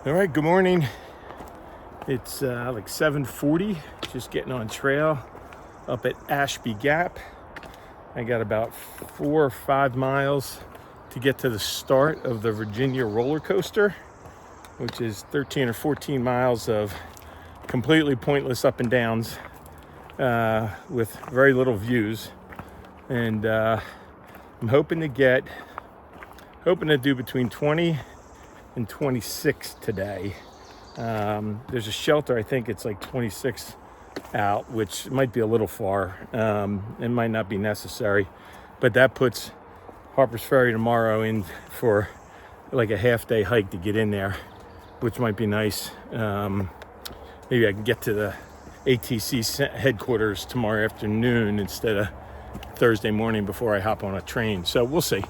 All right, good morning. It's like 7:40, just getting on trail up at Ashby Gap. I got about 4 or 5 miles to get to the start of the Virginia roller coaster, which is 13 or 14 miles of completely pointless up and downs with very little views. And I'm hoping to do between 20 and 26 today. There's a shelter, I think it's like 26 out, which might be a little far. It might not be necessary, but that puts Harper's Ferry tomorrow in for like a half-day hike to get in there, which might be nice. Maybe I can get to the ATC headquarters tomorrow afternoon instead of Thursday morning before I hop on a train. So we'll see.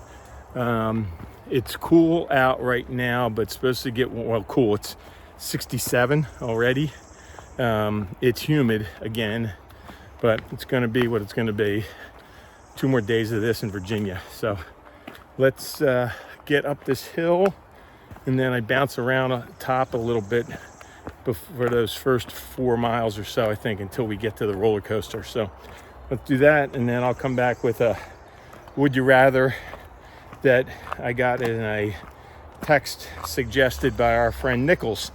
It's cool out right now, but it's supposed to get, well, cool. It's 67 already. It's humid again, but it's going to be what it's going to be. 2 more days of this in Virginia. So let's get up this hill, and then I bounce around on top a little bit for those first 4 miles or so, I think, until we get to the roller coaster. So let's do that, and then I'll come back with a would you rather that I got in a text suggested by our friend Nichols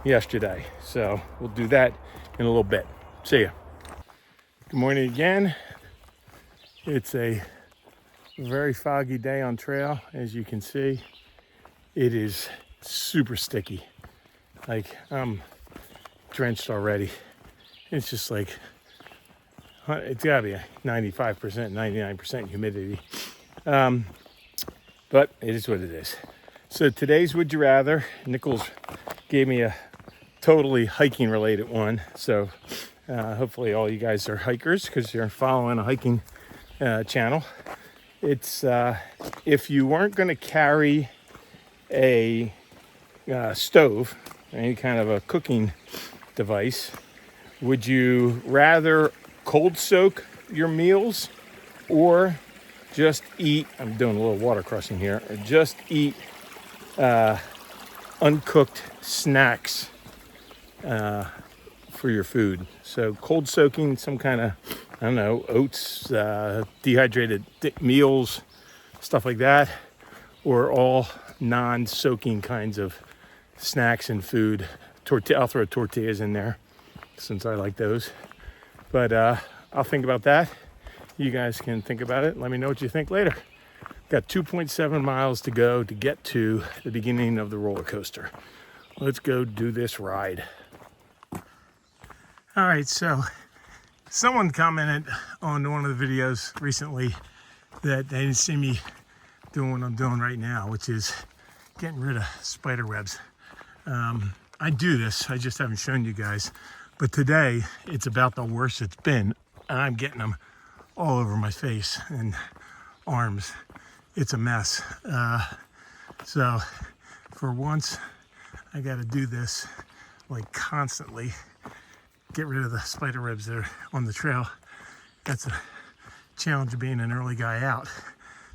yesterday. So we'll do that in a little bit. See ya. Good morning again. It's a very foggy day on trail. As you can see, it is super sticky. Like, I'm drenched already. It's just like, it's gotta be a 95%, 99% humidity. But it is what it is. So today's Would You Rather, Nichols gave me a totally hiking related one. So hopefully all you guys are hikers because you're following a hiking channel. It's if you weren't going to carry a stove, any kind of a cooking device, would you rather cold soak your meals or just eat, I'm doing a little water crossing here, or just eat uncooked snacks for your food? So cold soaking some kind of, I don't know, oats, dehydrated meals, stuff like that, or all non-soaking kinds of snacks and food. I'll throw tortillas in there since I like those. But I'll think about that. You guys can think about it. Let me know what you think later. Got 2.7 miles to go to get to the beginning of the roller coaster. Let's go do this ride. All right, so someone commented on one of the videos recently that they didn't see me doing what I'm doing right now, which is getting rid of spider webs. I do this, I just haven't shown you guys. But today, it's about the worst it's been, and I'm getting them all over my face and arms. It's a mess. So for once, I got to do this like constantly. Get rid of the spider webs that are on the trail. That's a challenge of being an early guy out.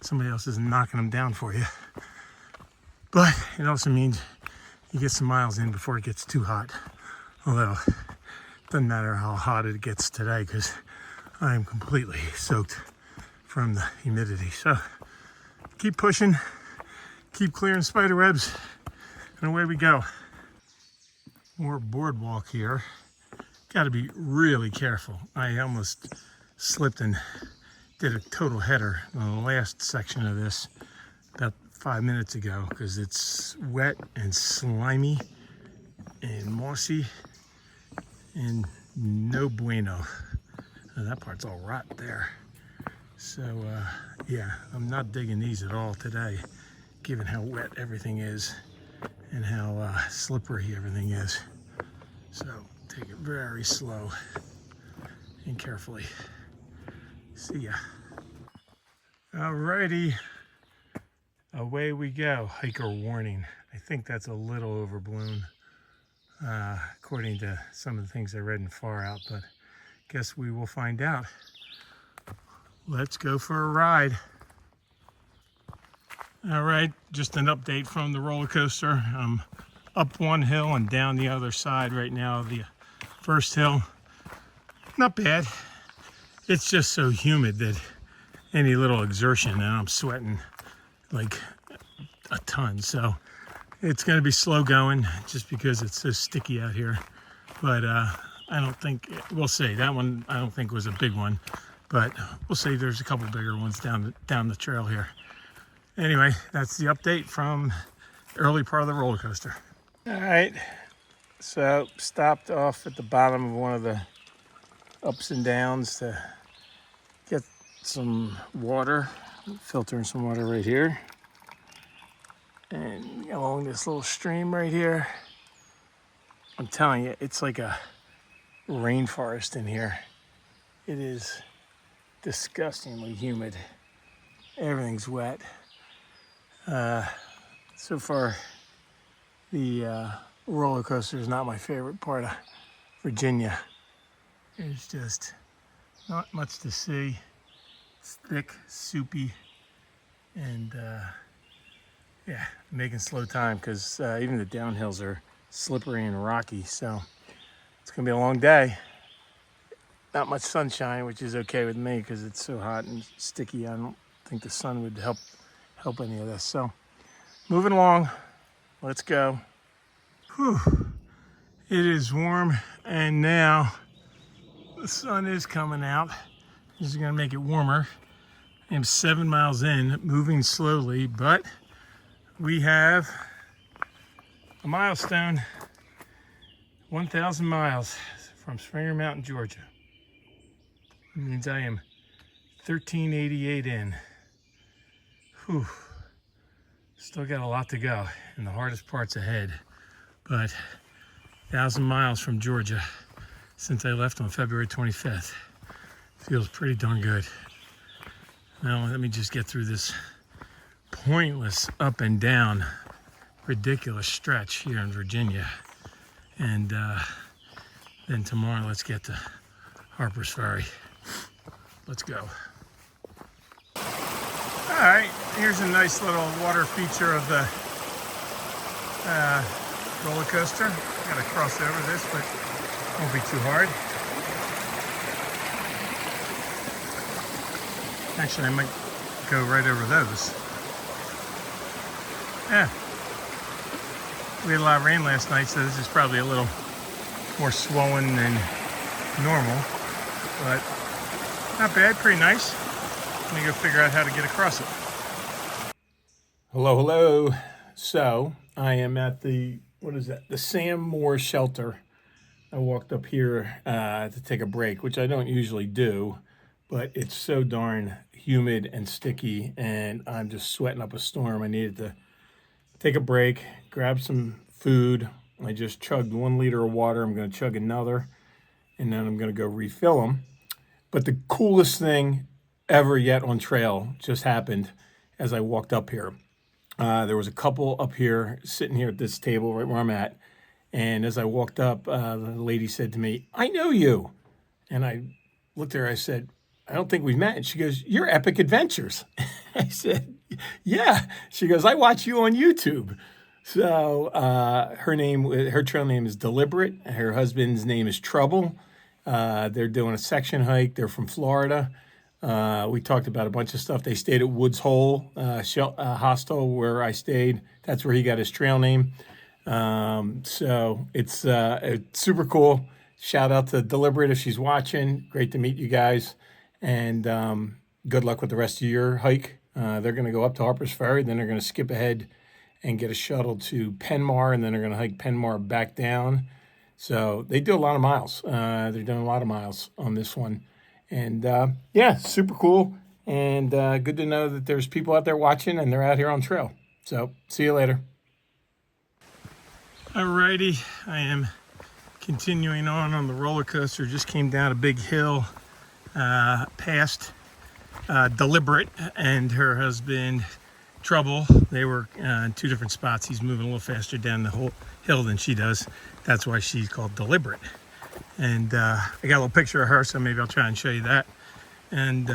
Somebody else is knocking them down for you. But it also means you get some miles in before it gets too hot. Although, it doesn't matter how hot it gets today because I am completely soaked from the humidity. So keep pushing, keep clearing spider webs, and away we go. More boardwalk here. Got to be really careful. I almost slipped and did a total header on the last section of this about 5 minutes ago because it's wet and slimy and mossy and no bueno. That part's all rot there. So yeah, I'm not digging these at all today, given how wet everything is and how slippery everything is. So take it very slow and carefully. See ya. Alrighty, away we go. Hiker warning. I think that's a little overblown, according to some of the things I read in Far Out, but guess we will find out. Let's go for a ride. All right, just an update from the roller coaster. I'm up one hill and down the other side right now, the first hill. Not bad. It's just so humid that any little exertion and I'm sweating like a ton. So it's going to be slow going just because it's so sticky out here. But I don't think, we'll see. That one I don't think was a big one, but we'll see. There's a couple bigger ones down the trail here. Anyway, that's the update from the early part of the roller coaster. All right, so stopped off at the bottom of one of the ups and downs to get some water, filtering some water right here. And along this little stream right here, I'm telling you, it's like a rainforest in here. It is disgustingly humid. Everything's wet. So far, the roller coaster is not my favorite part of Virginia. There's just not much to see. It's thick, soupy, and yeah, making slow time because even the downhills are slippery and rocky. So it's gonna be a long day. Not much sunshine, which is okay with me because it's so hot and sticky. I don't think the sun would help any of this. So moving along, let's go. Whew. It is warm, and now the sun is coming out. This is gonna make it warmer. I am 7 miles in, moving slowly, but we have a milestone, 1,000 miles from Springer Mtn, Georgia. It means I am 1388 in. Whew. Still got a lot to go, and the hardest part's ahead, but 1,000 miles from Georgia since I left on February 25th. Feels pretty darn good. Now let me just get through this pointless up and down ridiculous stretch here in Virginia, and then tomorrow let's get to Harper's Ferry. Let's go. All right, here's a nice little water feature of the roller coaster. Gotta cross over this, but won't be too hard. Actually, I might go right over those. Yeah. We had a lot of rain last night, so this is probably a little more swollen than normal, but not bad, pretty nice. Let me go figure out how to get across it. Hello. So I am at the, what is that? The Sam Moore shelter. I walked up here to take a break, which I don't usually do, but it's so darn humid and sticky, and I'm just sweating up a storm. I needed to take a break, grab some food. I just chugged 1 liter of water. I'm going to chug another, and then I'm going to go refill them. But the coolest thing ever yet on trail just happened as I walked up here. There was a couple up here sitting here at this table right where I'm at. And as I walked up, the lady said to me, "I know you." And I looked at her, I said, "I don't think we've met." And she goes, "You're Epic Adventures." I said, "Yeah." She goes, "I watch you on YouTube." So her trail name is Deliberate. Her husband's name is Trouble. They're doing a section hike. They're from Florida. We talked about a bunch of stuff. They stayed at Woods Hole hostel where I stayed. That's where he got his trail name. So it's super cool. Shout out to Deliberate if she's watching. Great to meet you guys. And good luck with the rest of your hike. They're going to go up to Harper's Ferry. Then they're going to skip ahead and get a shuttle to Penmar. And then they're going to hike Penmar back down. So they do a lot of miles. They're doing a lot of miles on this one. And yeah, super cool. And good to know that there's people out there watching and they're out here on trail. So see you later. Alrighty, I am continuing on the roller coaster. Just came down a big hill past Deliberate and her husband Trouble. They were in two different spots. He's moving a little faster down the whole hill than she does. That's why she's called Deliberate. And I got a little picture of her, so maybe I'll try and show you that. And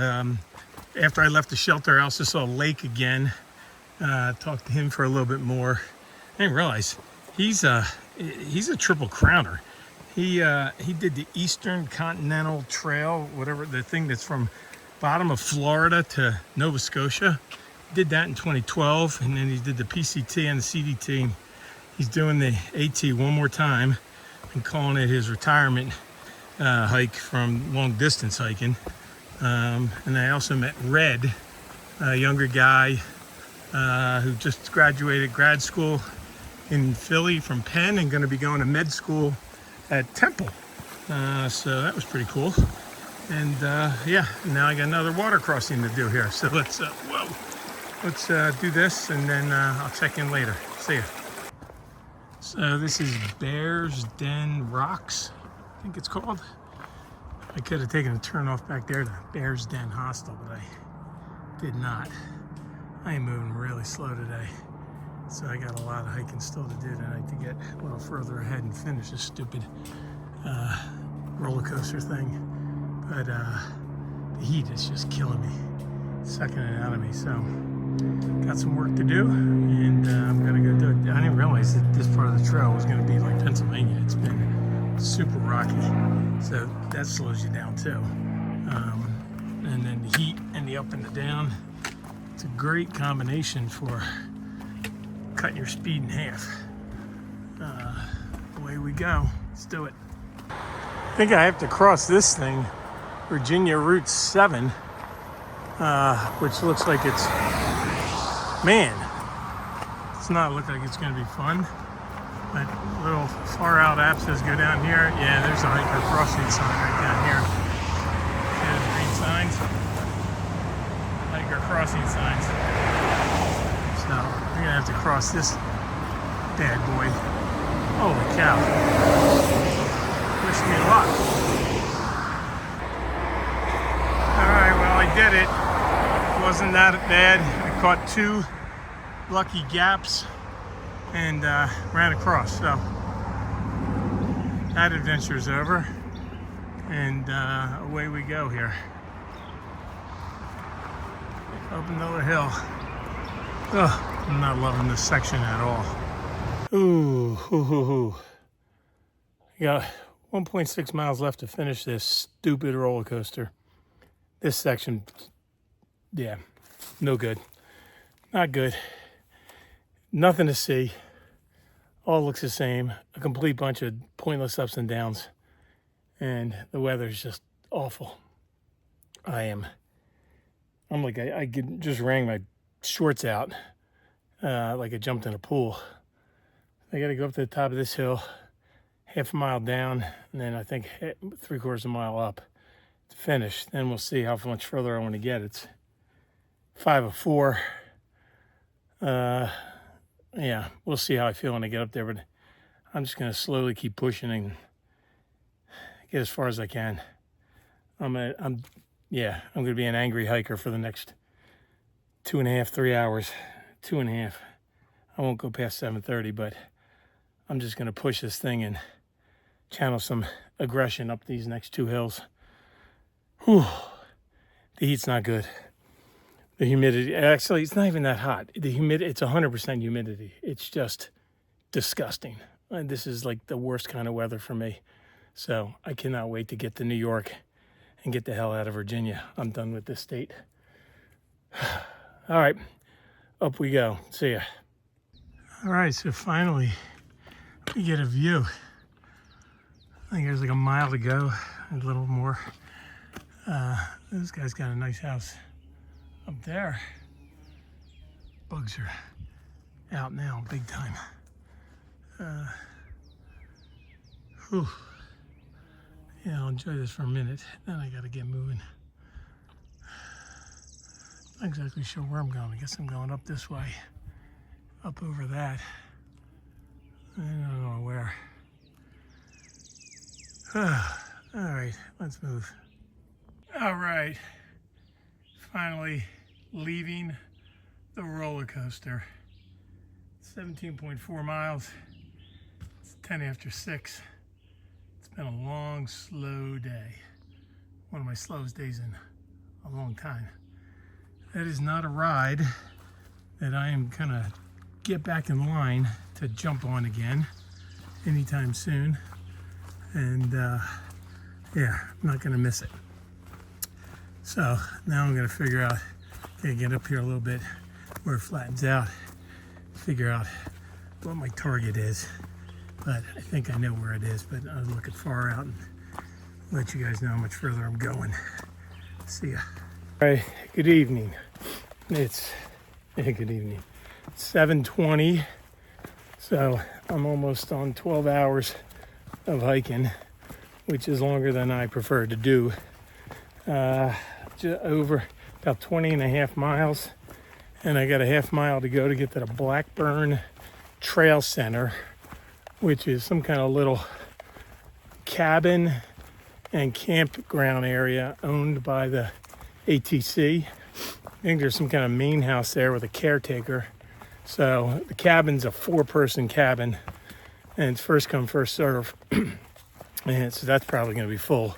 after I left the shelter, I also saw Lake again. Talked to him for a little bit more. I didn't realize He's a triple crowner. He did the Eastern Continental Trail, whatever, the thing that's from bottom of Florida to Nova Scotia. Did that in 2012, and then he did the PCT and the CDT. He's doing the AT one more time and calling it his retirement hike from long distance hiking. And I also met Red, a younger guy who just graduated grad school in Philly from Penn and going to be going to med school at Temple. So that was pretty cool. And yeah, now I got another water crossing to do here. So let's do this, and then I'll check in later. See ya. So this is Bear's Den Rocks, I think it's called. I could have taken a turn off back there to Bear's Den Hostel, but I did not. I am moving really slow today, so I got a lot of hiking still to do tonight to get a little further ahead and finish this stupid roller coaster thing. But the heat is just killing me, sucking it out of me. So got some work to do, and I'm gonna go do it. I didn't realize that this part of the trail was gonna be like Pennsylvania. It's been super rocky, so that slows you down too. And then the heat and the up and the down. It's a great combination for cutting your speed in half. Away we go. Let's do it. I think I have to cross this thing, Virginia Route 7, which looks like it's, man, it's not look like it's going to be fun. But little far out app says go down here. Yeah, there's a hiker crossing sign right down here. See those green signs? Hiker crossing signs. So I'm gonna have to cross this bad boy. Holy cow. Wish me luck. Alright, well I did it. It wasn't that bad. I caught 2 lucky gaps and ran across. So that adventure's over, and away we go here. Up another hill. Ugh, I'm not loving this section at all. Ooh. Got 1.6 miles left to finish this stupid roller coaster. This section, yeah, no good. Not good. Nothing to see. All looks the same. A complete bunch of pointless ups and downs. And the weather's just awful. I'm like, I just wrung my shorts out like I jumped in a pool. I got to go up to the top of this hill, half a mile down, and then I think 3/4 mile up to finish. Then we'll see how much further I want to get. It's 5:04. Yeah, we'll see how I feel when I get up there, but I'm just going to slowly keep pushing and get as far as I can. I'm going to be an angry hiker for the next 2.5, 3 hours. 2.5. I won't go past 7:30, but I'm just going to push this thing and channel some aggression up these next 2 hills. Whew. The heat's not good. The humidity, actually, it's not even that hot. The humidity, it's 100% humidity. It's just disgusting. And this is like the worst kind of weather for me. So I cannot wait to get to New York and get the hell out of Virginia. I'm done with this state. All right, up we go. See ya. All right, so finally we get a view. I think there's like a mile to go, a little more. This guy's got a nice house up there. Bugs are out now, big time. Whew. Yeah, I'll enjoy this for a minute, then I gotta get moving. Not exactly sure where I'm going. I guess I'm going up this way, up over that. I don't know where. All right, let's move. All right, finally leaving the roller coaster. 17.4 miles. It's 10 after 6. It's been a long, slow day. One of my slowest days in a long time. That is not a ride that I am gonna get back in line to to jump on again anytime soon. And yeah, I'm not gonna miss it. So now I'm gonna figure out, okay, get up here a little bit where it flattens out, figure out what my target is. But I think I know where it is, but I'll look at far out and let you guys know how much further I'm going. See ya. All right, good evening. Good evening. It's 7:20, so I'm almost on 12 hours of hiking, which is longer than I prefer to do. Just over about 20 and a half miles, and I got a half mile to go to get to the Blackburn Trail Center, which is some kind of little cabin and campground area owned by the ATC. I think there's some kind of main house there with a caretaker. So the cabin's a 4-person cabin, and it's first come, first serve. And so that's probably going to be full.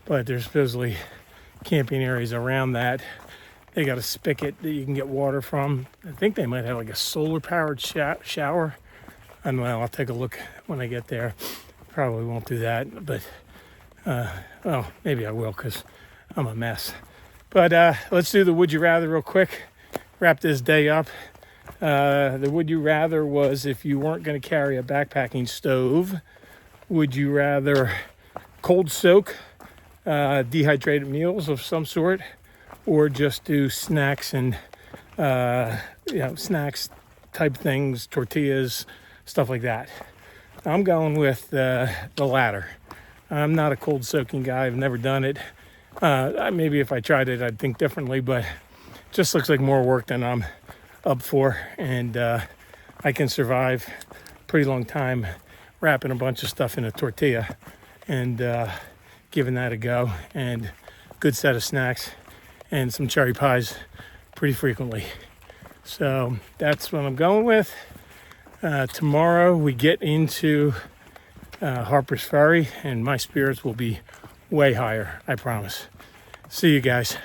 But there's supposedly camping areas around that. They got a spigot that you can get water from. I think they might have like a solar-powered shower. I don't know. I'll take a look when I get there. Probably won't do that, but well, maybe I will because I'm a mess. But let's do the would you rather real quick. Wrap this day up. The would you rather was, if you weren't going to carry a backpacking stove, would you rather cold soak dehydrated meals of some sort, or just do snacks and snacks type things, tortillas, stuff like that? I'm going with the latter. I'm not a cold soaking guy. I've never done it. Maybe if I tried it, I'd think differently, but it just looks like more work than I'm up for. And I can survive a pretty long time wrapping a bunch of stuff in a tortilla and giving that a go. And good set of snacks and some cherry pies pretty frequently. So that's what I'm going with. Tomorrow we get into Harper's Ferry, and my spirits will be way higher, I promise. See you guys.